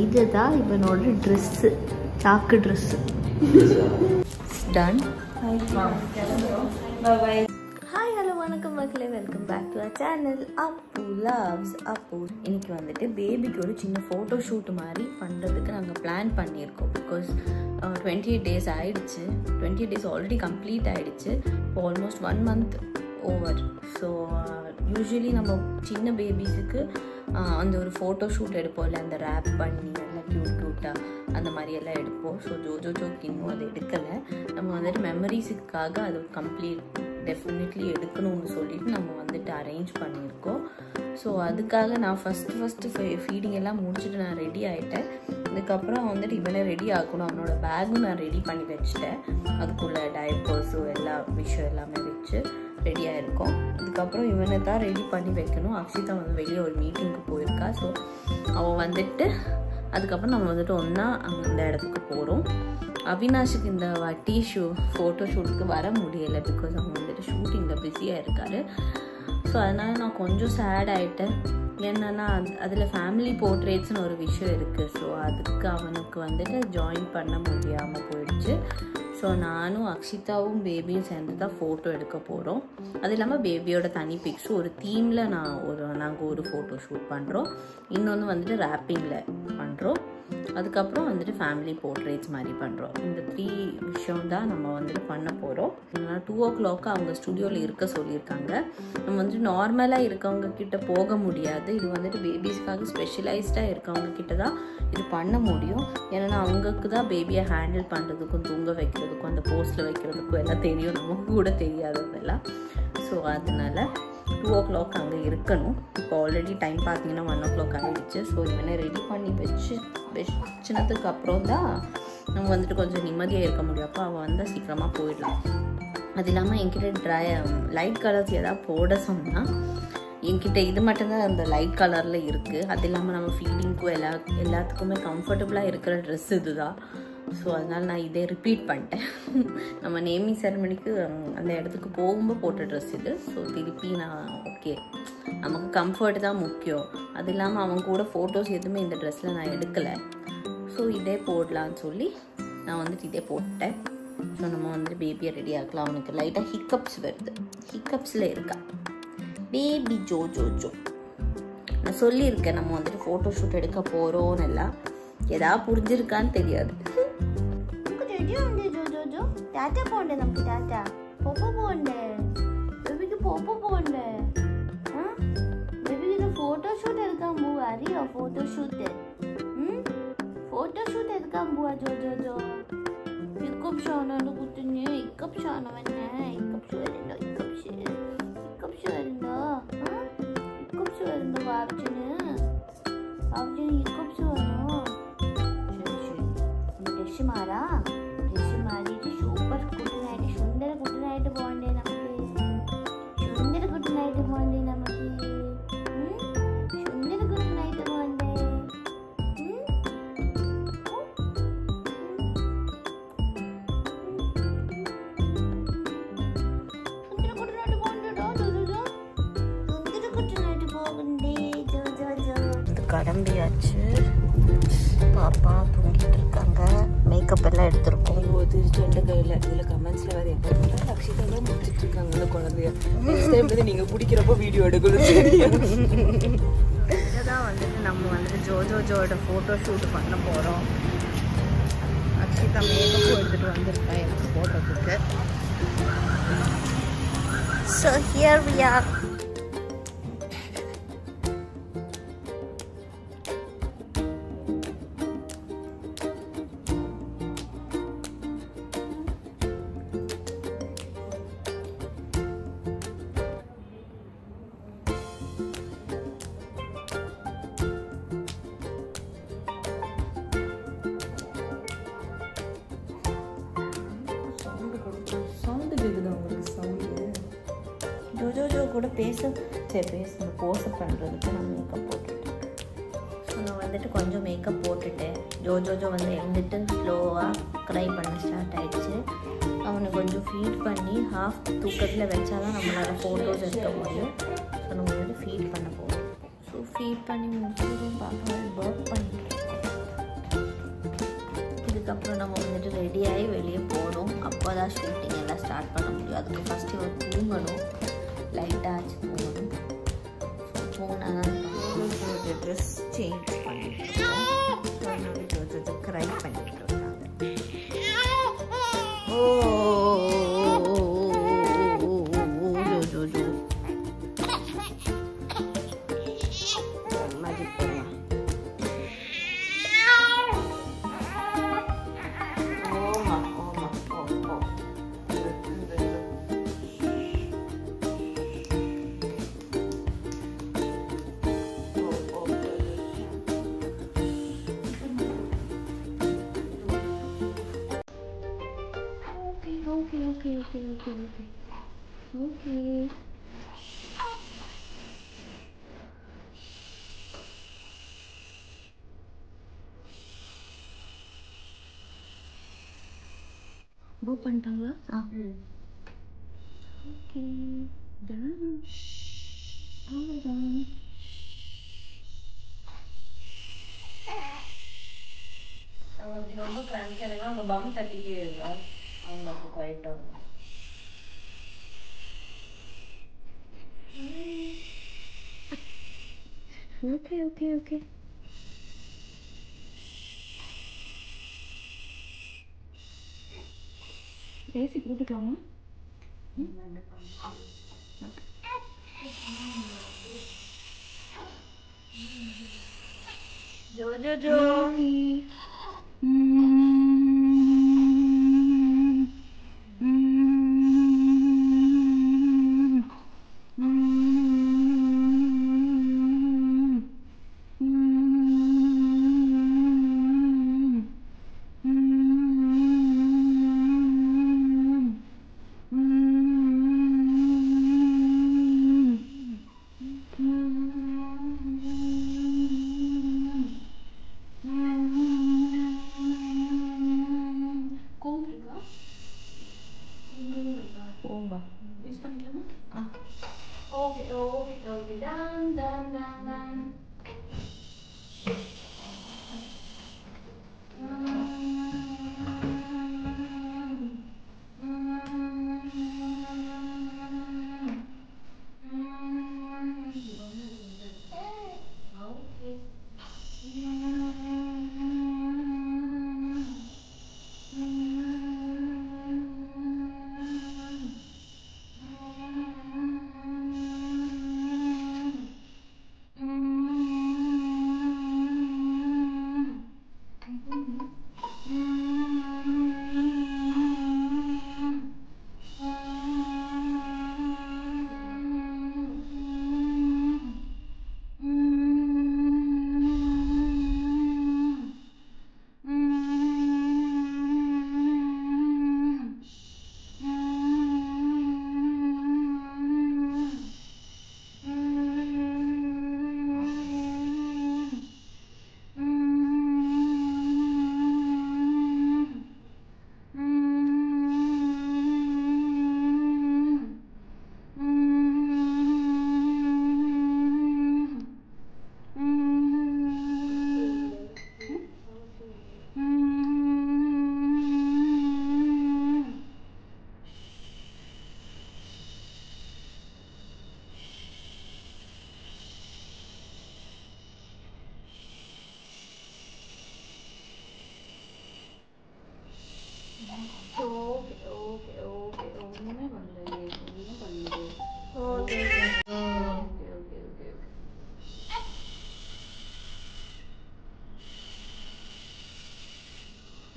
இதுதான் இவனோட ட்ரெஸ்ஸு, சாக்கு ட்ரெஸ்ஸு. டன். ஹாய் ஹலோ வணக்கம் மக்களே, welcome back to our channel Appu loves Appu. இன்னைக்கு வந்துட்டு பேபிக்கு ஒரு சின்ன ஃபோட்டோ ஷூட் மாதிரி பண்ணுறதுக்கு நாங்கள் பிளான் பண்ணியிருக்கோம். பிகாஸ் 28 days ஆகிடுச்சு. 28 days ஆல்ரெடி கம்ப்ளீட் ஆகிடுச்சு. இப்போ almost 1 month over. So usually நம்ம சின்ன பேபிஸுக்கு அந்த ஒரு ஃபோட்டோ ஷூட் எடுப்போம், இல்லை அந்த ரேப் பண்ணி எல்லாம் க்யூட்டாக அந்த மாதிரியெல்லாம் எடுப்போம். ஸோ ஜோஜோக்கு இன்னும் அது எடுக்கலை. நம்ம வந்துட்டு மெமரிஸுக்காக அது டெஃபினெட்லி எடுக்கணும்னு சொல்லிட்டு நம்ம வந்துட்டு அரேஞ்ச் பண்ணியிருக்கோம். ஸோ அதுக்காக நான் ஃபஸ்ட்டு ஃபீடிங் எல்லாம் முடிச்சுட்டு நான் ரெடி ஆகிட்டேன். இதுக்கப்புறம் வந்துட்டு இவனை ரெடி ஆகணும். அவனோட பேக்கும் நான் ரெடி பண்ணி வச்சுட்டேன். அதுக்குள்ளே டைப்பர்ஸும் எல்லா விஷயம் எல்லாமே வச்சு ரெடியாக இருக்கும். இதுக்கப்புறம் இவனை தான் ரெடி பண்ணி வைக்கணும். அக்ஷிதா வந்து வெளியே ஒரு மீட்டிங்க்கு போயிருக்கா. ஸோ அவள் வந்துட்டு அதுக்கப்புறம் நம்ம வந்துட்டு ஒன்றா அந்த இடத்துக்கு போகிறோம். அவினாஷுக்கு இந்த வாட்டி ஃபோட்டோ ஷூட்டுக்கு வர முடியலை. பிகாஸ் அவங்க வந்துட்டு ஷூட்டிங்கில் பிஸியாக இருக்கார். ஸோ அதனால் நான் கொஞ்சம் சேட் ஆகிட்டேன். என்னென்னா அதில் ஃபேமிலி போர்ட்ரேட்ஸ்னு ஒரு விஷயம் இருக்குது. ஸோ அதுக்கு அவனுக்கு வந்துட்டு ஜாயின் பண்ண முடியாமல் போயிடுச்சு. ஸோ நானும் அக்ஷிதாவும் பேபியும் சேர்ந்து தான் ஃபோட்டோ எடுக்க போகிறோம். அது இல்லாமல் பேபியோட தனி பிக்ஸும் ஒரு தீமில் நாங்கள் ஒரு ஃபோட்டோ ஷூட் பண்ணுறோம். இன்னொன்று வந்துட்டு ரேப்பிங்கில் பண்ணுறோம். அதுக்கப்புறம் வந்துட்டு ஃபேமிலி போர்ட்ரேட்ஸ் மாதிரி பண்ணுறோம். இந்த 3 விஷயம் தான் நம்ம வந்துட்டு பண்ண போகிறோம். 2 o'clock அவங்க ஸ்டுடியோவில் இருக்க சொல்லியிருக்காங்க. நம்ம வந்துட்டு நார்மலாக இருக்கவங்க கிட்ட போக முடியாது. இது வந்துட்டு பேபிஸ்க்காக ஸ்பெஷலைஸ்டாக இருக்கவங்க கிட்ட தான் இது பண்ண முடியும். ஏன்னா அவங்களுக்கு தான் பேபியை ஹேண்டில் பண்ணுறதுக்கும் தூங்க வைக்கிறதுக்கும் அந்த போஸ்ட்டில் வைக்கிறதுக்கும் எல்லாம் தெரியும். நமக்கு கூட தெரியாததெல்லாம். ஸோ அதனால் 2 o'clock அங்கே இருக்கணும். இப்போ ஆல்ரெடி டைம் பார்த்தீங்கன்னா 1 o'clock ஆகிடுச்சு. ஸோ இவனை ரெடி பண்ணி வச்சினதுக்கு அப்புறம் தான் நம்ம வந்துட்டு கொஞ்சம் நிம்மதியாக இருக்க முடியும். அப்போ அவள் வந்தால் சீக்கிரமாக போயிடலாம். அது இல்லாமல் என்கிட்ட லைட் கலர்ஸ் எதாவது போட சொன்னால் என்கிட்ட இது மட்டும்தான் அந்த லைட் கலரில் இருக்குது. அது இல்லாமல் நம்ம ஃபீலிங்க்கும் எல்லாத்துக்குமே கம்ஃபர்டபுளாக இருக்கிற ட்ரெஸ் இது தான். ஸோ அதனால் நான் இதே ரிப்பீட் பண்ணிட்டேன். நம்ம நேமிங் செரமனிக்கு அந்த இடத்துக்கு போகும்போது போட்ட ட்ரெஸ் இது. ஸோ திருப்பி நான் ஓகே, நமக்கு கம்ஃபர்ட் தான் முக்கியம். அது இல்லாமல் அவங்க கூட ஃபோட்டோஸ் எதுவுமே இந்த ட்ரெஸ்ஸில் நான் எடுக்கலை. ஸோ இதே போடலான்னு சொல்லி நான் வந்துட்டு இதே போட்டேன். ஸோ நம்ம வந்துட்டு பேபியை ரெடி ஆக்கலாம். அவனுக்கு லைட்டாக ஹிக்கப்ஸ் வருது. ஹிக்கப்ஸில் இருக்கா பேபி ஜோ. நான் சொல்லியிருக்கேன் நம்ம வந்துட்டு ஃபோட்டோ ஷூட் எடுக்க போகிறோன்னு எல்லாம். ஏதாவது புரிஞ்சிருக்கான்னு தெரியாது. ടാറ്റ പോണ്ടേ നമുക്ക്? ടാറ്റ പോപ്പോ പോണ്ടേ? ബേബിക്ക് പോപ്പോ പോണ്ടേ? ബേബിക്ക് ഫോട്ടോഷൂട്ട് എടുക്കാൻ പോവാ. അറിയോ ഫോട്ടോഷൂട്ട്? ഫോട്ടോഷൂട്ട് എടുക്കാൻ പോവാ ജോ. ഇക്കപ്പ് ഷാനാണ് കുട്ടിന്. ഇക്കപ്പ് ഷാന വന്നെ. ഇക്കപ്പ് വരുന്നുണ്ടോ? ഇക്കപ്പ് വരുന്നുണ്ടോ ബാബുച്ചിന്? ഇക്കപ്പ് വേണോ? ശരി ബ്രഷ് മാറാ. സൂപ്പർ കുട്ടനായിട്ട് സുന്ദര കുട്ടനായിട്ട് പോകണ്ടേ നമുക്ക്? സുന്ദര കുട്ടനായിട്ട് പോകണ്ടേ നമുക്ക്? സുന്ദര കുട്ടനായിട്ട് പോകണ്ടേ? സുന്ദര കുട്ടനായിട്ട് പോകണ്ടോ? സുന്ദര കുട്ടനായിട്ട് போகண்டே ஜோ. இது கடம்பியாச்சு. பாப்பா தூங்கிட்டு இருக்காங்க. மேக்கப் எல்லாம் எடுத்துருக்கோம். எந்த கையில் இதில் கமெண்ட்ஸில் வேறு எப்போ அக்ஷிதாலாம் முடிச்சுட்டு இருக்காங்க அந்த குழந்தைய. நெக்ஸ்ட் டைம் வந்து நீங்கள் பிடிக்கிறப்போ வீடியோ எடுக்கணும். இதுதான் வந்துட்டு நம்ம வந்துட்டு ஜோஜோட ஃபோட்டோ ஷூட் பண்ண போகிறோம். அக்ஷிதா மேக்கப்பும் எடுத்துகிட்டு வந்திருக்கா எனக்கு போடுறதுக்கு. So here we are. Jojo கூட பேச போஸை பண்ணுறதுக்கு நான் மேக்கப் போட்டுட்டேன். வந்துட்டு கொஞ்சம் மேக்கப் போட்டுட்டேன். ஜோஜோ வந்து எழுந்துட்டு ஸ்லோவாக க்ரை பண்ண ஸ்டார்ட் ஆகிடுச்சு. அவனை கொஞ்சம் ஃபீட் பண்ணி ஹாஃப் தூக்கத்தில் வச்சாதான் நம்மளால் ஃபோட்டோஸ் எடுக்க முடியும். ஸோ நம்ம வந்து ஃபீட் பண்ண போகிறோம். ஸோ ஃபீட் பண்ணி முடிச்சதும் பார்க்கலாம் ஒர்க் பண்ணிட்டு இதுக்கப்புறம் நம்ம வந்துட்டு ரெடியாகி வெளியே போகணும். அப்போ தான் ஷூட்டிங் எல்லாம் ஸ்டார்ட் பண்ண முடியும். அதுக்கு ஃபஸ்ட்டு இவன் தூங்கணும், லைட்டாக ஆச்சு தூங்கணும். ஸோ தூங்கினா தான் ட்ரெஸ் சேஞ்ச் பண்ணிட்டுருக்கோம். க்ரை பண்ணிட்டு இருக்காங்க. ஓ மேஜிக் பண்ணலாம். Okay. புக் பண்ணிட்டாங்களா? Okay done. அவ்வளோதான். அவங்க ரொம்ப கிளம்பிக்கிறதுனா அவங்க பம் தட்டிக்கே இருக்கா, அவங்க அப்போ குவாய்ட்டாக. Okay okay okay. ஏசி போட்டுக்கலாமா? ஜோஜோ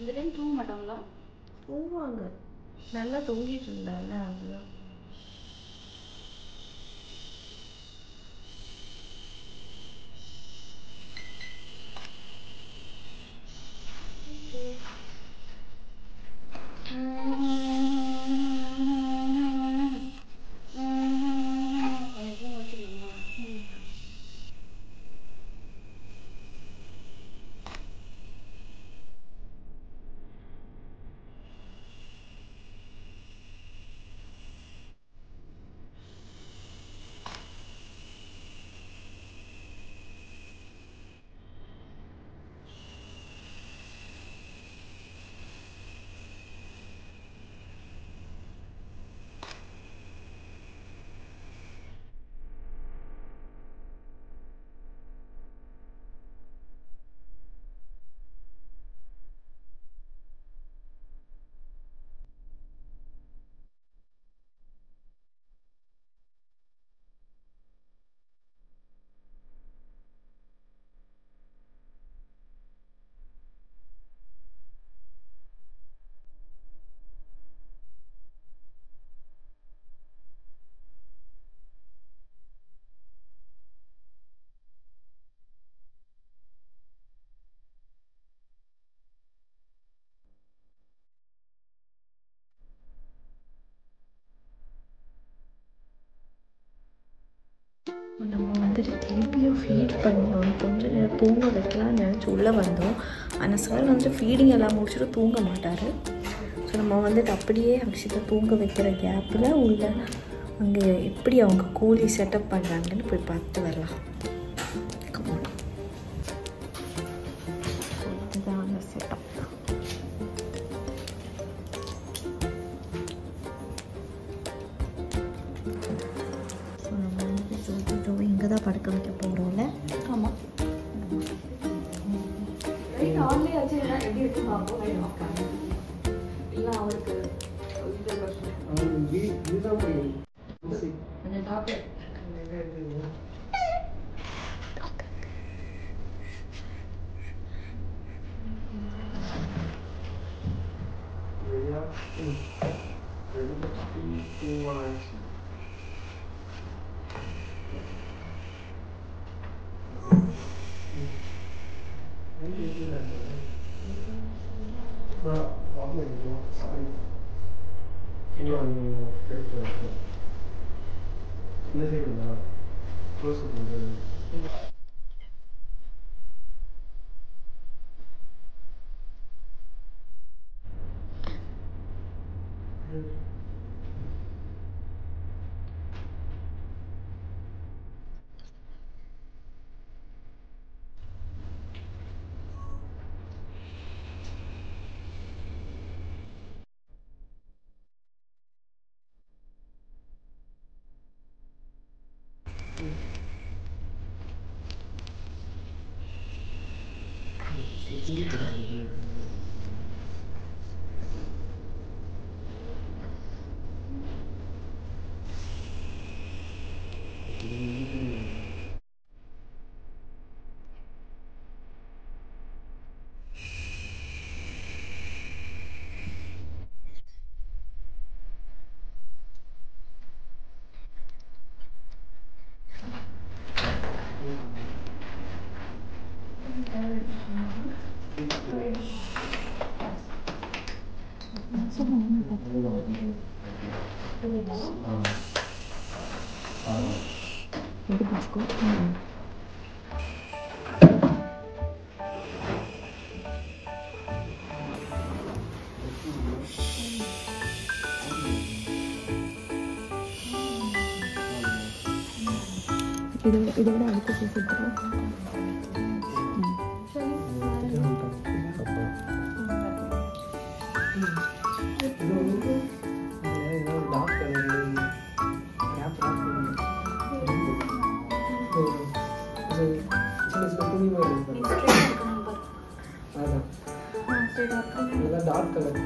இந்த டைம் தூங்க மாட்டாங்களா? தூங்குவாங்க, நல்லா தூங்கிட்டு இருந்தாங்க. அதுதான் வந்துட்டு திருப்பியும் ஃபீட் பண்ணி அவனுக்கு கொஞ்சம் நேரம் தூங்க வைக்கலாம்னு நினச்சி உள்ளே வந்தோம். ஆனால் சார் வந்துட்டு ஃபீடிங் எல்லாம் முடிச்சுட்டு தூங்க மாட்டார். ஸோ நம்ம வந்துட்டு அப்படியே அக்ஷிதா தூங்க வைக்கிற கேப்பில் உள்ள அங்கே எப்படி அவங்க கூலி செட்டப் பண்ணுறாங்கன்னு போய் பார்த்து வரலாம். இதுதான் அந்த செட்டப். ஸோ நம்ம வந்துட்டு ஜோ இங்கே தான் படுக்க வைக்க போகிறோம்ல. ஆமாம், இதோட அடுத்த சேர்த்துக்கிறோம். டார்க் கலர்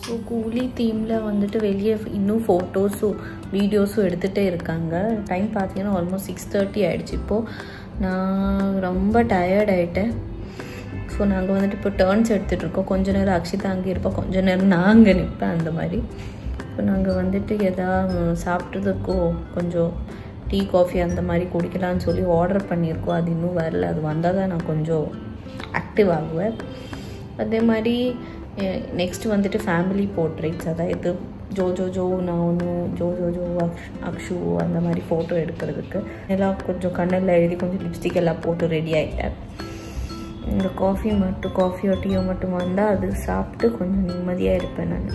ஸோ கூலி தீமில் வந்துட்டு வெளியே இன்னும் ஃபோட்டோஸும் வீடியோஸும் எடுத்துகிட்டே இருக்காங்க. டைம் பார்த்தீங்கன்னா ஆல்மோஸ்ட் 6:30 ஆகிடுச்சு. இப்போது நான் ரொம்ப டயர்ட் ஆகிட்டேன். ஸோ நாங்கள் வந்துட்டு இப்போ டர்ன்ஸ் எடுத்துகிட்ருக்கோம். கொஞ்ச நேரம் அக்ஷிதா அங்கே இருப்போம், கொஞ்ச நேரம் நான் அங்கே நிற்பேன், அந்த மாதிரி. இப்போ நாங்கள் வந்துட்டு எதாவது சாப்பிட்றதுக்கோ கொஞ்சம் டீ காஃபி அந்த மாதிரி குடிக்கலான்னு சொல்லி ஆர்டர் பண்ணியிருக்கோம். அது இன்னும் வரல. அது வந்தால் தான் நான் கொஞ்சம் ஆக்டிவ் ஆகுவேன். அதே மாதிரி நெக்ஸ்ட் வந்துட்டு ஃபேமிலி போர்ட்ரேட்ஸ், அதாவது ஜோ நான் ஜோ அக்ஷு அந்த மாதிரி ஃபோட்டோ எடுக்கிறதுக்கு எல்லாம் கொஞ்சம் கண்ணில் எழுதி கொஞ்சம் லிப்ஸ்டிக் எல்லாம் போட்டு ரெடி ஆகிட்டேன். இந்த காஃபியோ டீயோ மட்டும் வந்தால் அது சாப்பிட்டு கொஞ்சம் நிம்மதியாக இருப்பேன் நான்.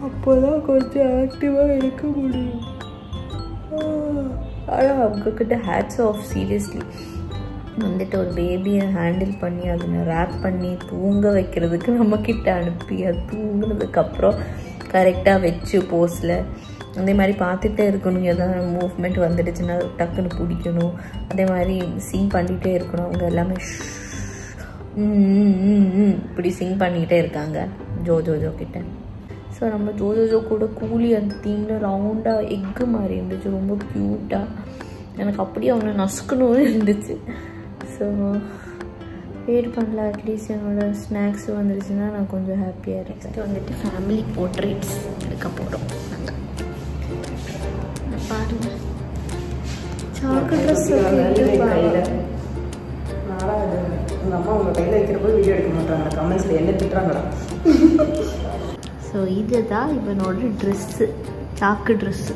அப்போ தான் கொஞ்சம் ஆக்டிவாக இருக்க முடியும். ஆனால் அவங்கக்கிட்ட ஹேட்ஸ் ஆஃப் சீரியஸ்லி வந்துட்டு ஒரு பேபியை ஹேண்டில் பண்ணி அதில் ரேப் பண்ணி தூங்க வைக்கிறதுக்கு நம்மக்கிட்ட அனுப்பி அது தூங்குனதுக்கப்புறம் கரெக்டாக வச்சு போஸில் அதே மாதிரி பார்த்துட்டே இருக்கணும். எதாவது மூவ்மெண்ட் வந்துடுச்சுன்னா டக்குன்னு பிடிக்கணும். அதே மாதிரி சிங் பண்ணிகிட்டே இருக்கணும். அவங்க எல்லாமே இப்படி சிங் பண்ணிக்கிட்டே இருக்காங்க ஜோஜோ கிட்ட. ஸோ நம்ம ஜோஜோ கூட கூலி அந்த தீமில் ரவுண்டாக எக்கு மாதிரி இருந்துச்சு, ரொம்ப க்யூட்டாக. எனக்கு அப்படியே அவனை நசுக்கணும்னு இருந்துச்சு. ஸோ வெயிட் பண்ணல. அட்லீஸ்ட் என்னோடய ஸ்நாக்ஸ் வந்துடுச்சுன்னா நான் கொஞ்சம் ஹாப்பியாக இருக்கேன். வந்துட்டு ஃபேமிலி போர்ட்ரேட்ஸ் எடுக்க போகிறோம். பாருங்க சாக்கு ட்ரெஸ் உங்கள் அம்மா உங்கள் கையில் வைக்கிறப்போ வீடியோ எடுக்க மாட்டாங்க. கமெண்ட்ஸில் என்ன திட்டுறாங்களா? ஸோ இதுதான் இவனோட ட்ரெஸ்ஸு, சாக்கு ட்ரெஸ்ஸு.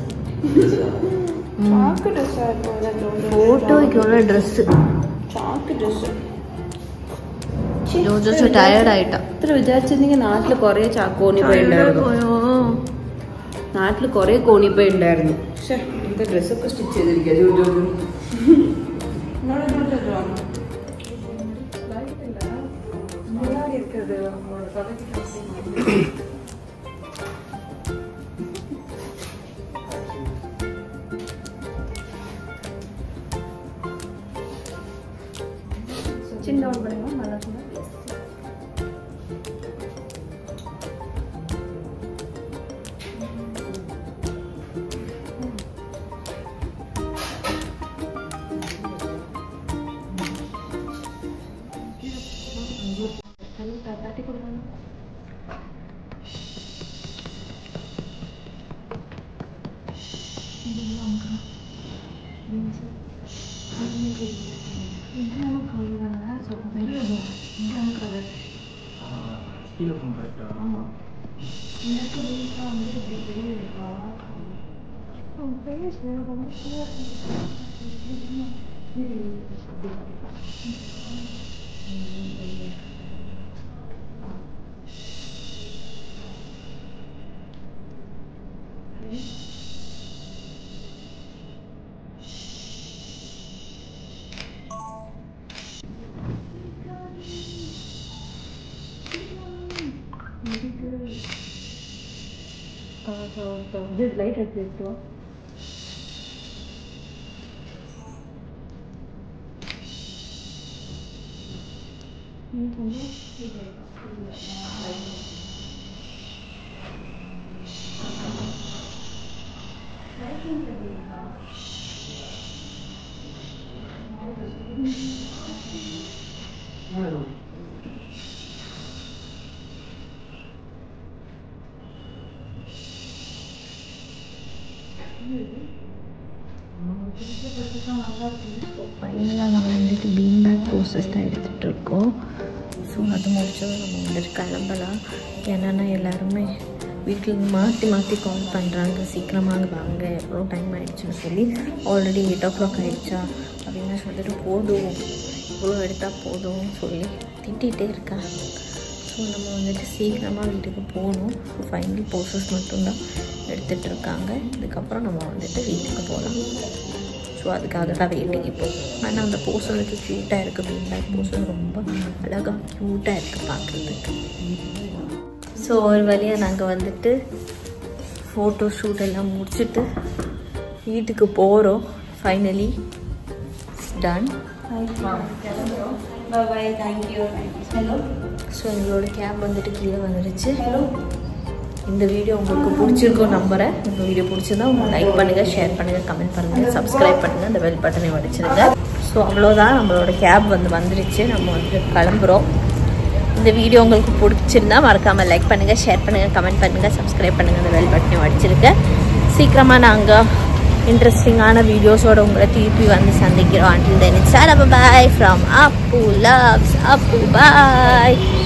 சாக்கு ட்ரெஸ்ஸாக இருக்கும். ஃபோட்டோக்கு எவ்வளோ ட்ரெஸ்ஸு சாக்கு ட்ரெஸ்ஸு. ஜோஜோ டயர்ட் ஆகிட்டான். ഇത്ര വിചാരിച്ചിരുന്നെങ്കിൽ നാട്ടിൽ കുറേ കോണിപ്പൈ ഉണ്ടായിരുന്നു. നാട്ടിൽ കുറേ കോണിപ്പൈ ഉണ്ടായിരുന്നു. പക്ഷേ ഇന്നത്തെ ഡ്രസ്സൊക്കെ സ്റ്റിച്ച് ചെയ്തിരിക്കുക. சின்ன நல்லா this light at this door. ஃபைனலாக நம்ம வந்துட்டு பீன் பேக் ப்ரோசஸ் தான் எடுத்துகிட்ருக்கோம். ஸோ அது முடிச்சதும் நம்ம வந்துட்டு கிளம்பலாம். ஏன்னா எல்லாருமே வீட்டில் மாற்றி கால் பண்ணுறாங்க, சீக்கிரமாக வாங்க, எவ்வளோ டைம் ஆகிடுச்சுன்னு சொல்லி. ஆல்ரெடி 8 o'clock ஆகிடுச்சா அப்படின்னு சொல்லிட்டு போதும், இவ்வளோ எடுத்தால் போதும்னு சொல்லி திட்டிகிட்டே இருக்காங்க. ஸோ நம்ம வந்துட்டு சீக்கிரமாக வீட்டுக்கு போகணும். ஸோ ஃபைனல் ப்ரோசஸ் மட்டும்தான் எடுத்துகிட்ருக்காங்க. இதுக்கப்புறம் நம்ம வந்துட்டு வீட்டுக்கு போகலாம். ஸோ அதுக்காக தான் வெயிட்டிங் இப்போ. ஆனால் அந்த போர்ஷனுக்கு க்யூட்டாக இருக்குது. பீன் போர்ஷன் ரொம்ப அழகாக க்யூட்டாக இருக்குது பார்க்குறதுக்கு. ஸோ ஒரு வழியாக நாங்கள் வந்துட்டு ஃபோட்டோ ஷூட் எல்லாம் முடிச்சுட்டு வீட்டுக்கு போகிறோம். Finally done. ஸோ எங்களோட கேப் வந்துட்டு கீழே வந்துடுச்சு. இந்த வீடியோ உங்களுக்கு பிடிச்சிருக்கும் நம்புகிறேன். இந்த வீடியோ பிடிச்சிருந்தா உங்களுக்கு லைக் பண்ணுங்கள், ஷேர் பண்ணுங்கள், கமெண்ட் பண்ணுங்கள், சப்ஸ்கிரைப் பண்ணுங்கள், அந்த பெல் பட்டனை வடிச்சிருங்க. ஸோ அவ்வளோதான், நம்மளோட கேப் வந்துடுச்சு. நம்ம வந்துட்டு கிளம்புறோம். இந்த வீடியோ உங்களுக்கு பிடிச்சிருந்தா மறக்காமல் லைக் பண்ணுங்கள், ஷேர் பண்ணுங்கள், கமெண்ட் பண்ணுங்கள், சப்ஸ்கிரைப் பண்ணுங்கள், அந்த பெல் பட்டனை வடிச்சிருங்க. சீக்கிரமாக நாங்கள் இன்ட்ரெஸ்டிங்கான வீடியோஸோடு உங்களை திருப்பி வந்து சந்திக்கிறோம். Until then, it's all bye from Appu Loves Appu. Bye.